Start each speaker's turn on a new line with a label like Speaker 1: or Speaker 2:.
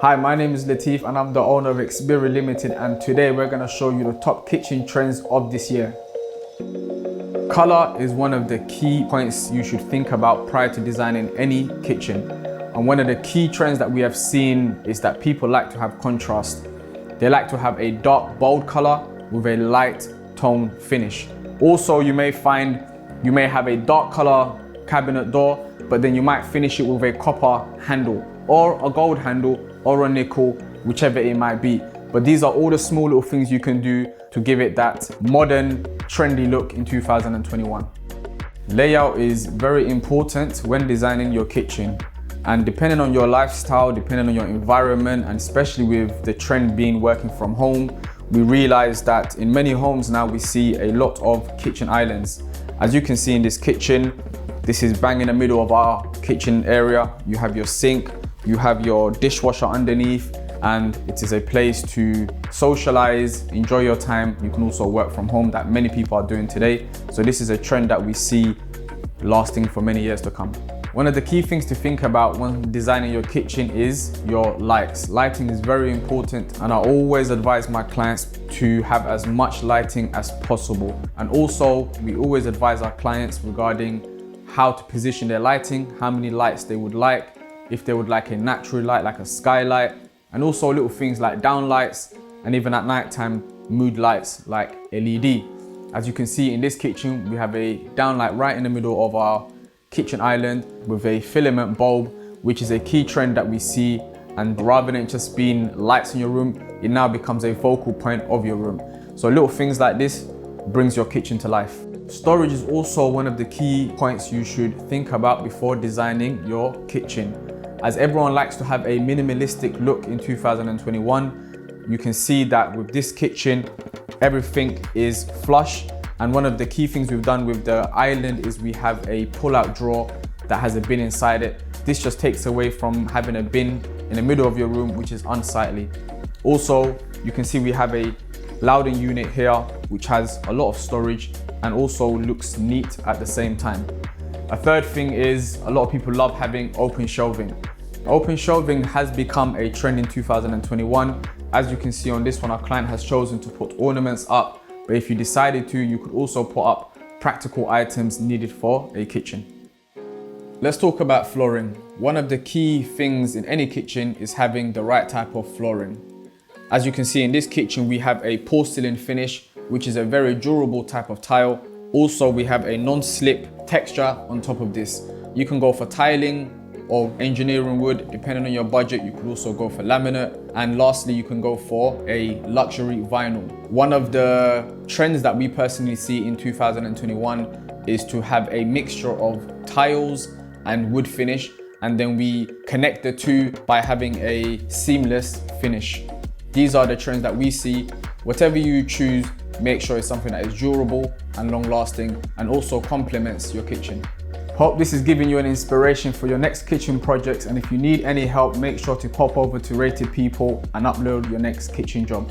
Speaker 1: Hi, my name is Latif and I'm the owner of Xperie Ltd, and today we're going to show you the top kitchen trends of this year. Color is one of the key points you should think about prior to designing any kitchen. And one of the key trends that we have seen is that people like to have contrast. They like to have a dark, bold color with a light tone finish. Also, you may find you may have a dark color cabinet door, but then you might finish it with a copper handle or a gold handle or a nickel, whichever it might be. But these are all the small little things you can do to give it that modern, trendy look in 2021. Layout is very important when designing your kitchen. And depending on your lifestyle, depending on your environment, and especially with the trend being working from home, we realize that in many homes now we see a lot of kitchen islands. As you can see in this kitchen, this is bang in the middle of our kitchen area. You have your sink, you have your dishwasher underneath, and it is a place to socialize, enjoy your time. You can also work from home, that many people are doing today. So this is a trend that we see lasting for many years to come. One of the key things to think about when designing your kitchen is your lights. Lighting is very important, and I always advise my clients to have as much lighting as possible. And also, we always advise our clients regarding how to position their lighting, how many lights they would like, if they would like a natural light like a skylight, and also little things like downlights, and even at nighttime mood lights like LED. As you can see in this kitchen, we have a downlight right in the middle of our kitchen island with a filament bulb, which is a key trend that we see. And rather than just being lights in your room, it now becomes a focal point of your room. So little things like this brings your kitchen to life. Storage is also one of the key points you should think about before designing your kitchen. As everyone likes to have a minimalistic look in 2021, you can see that with this kitchen, everything is flush. And one of the key things we've done with the island is we have a pull-out drawer that has a bin inside it. This just takes away from having a bin in the middle of your room, which is unsightly. Also, you can see we have a Louding unit here, which has a lot of storage and also looks neat at the same time. A third thing is a lot of people love having open shelving. Open shelving has become a trend in 2021. As you can see on this one, our client has chosen to put ornaments up, but if you decided to, you could also put up practical items needed for a kitchen. Let's talk about flooring. One of the key things in any kitchen is having the right type of flooring. As you can see in this kitchen, we have a porcelain finish, which is a very durable type of tile. Also, we have a non-slip texture on top of this. You can go for tiling or engineering wood, depending on your budget. You could also go for laminate. And lastly, you can go for a luxury vinyl. One of the trends that we personally see in 2021 is to have a mixture of tiles and wood finish, and then we connect the two by having a seamless finish. These are the trends that we see. Whatever you choose, make sure it's something that is durable and long lasting and also complements your kitchen. Hope this is giving you an inspiration for your next kitchen projects, and if you need any help, make sure to pop over to Rated People and upload your next kitchen job.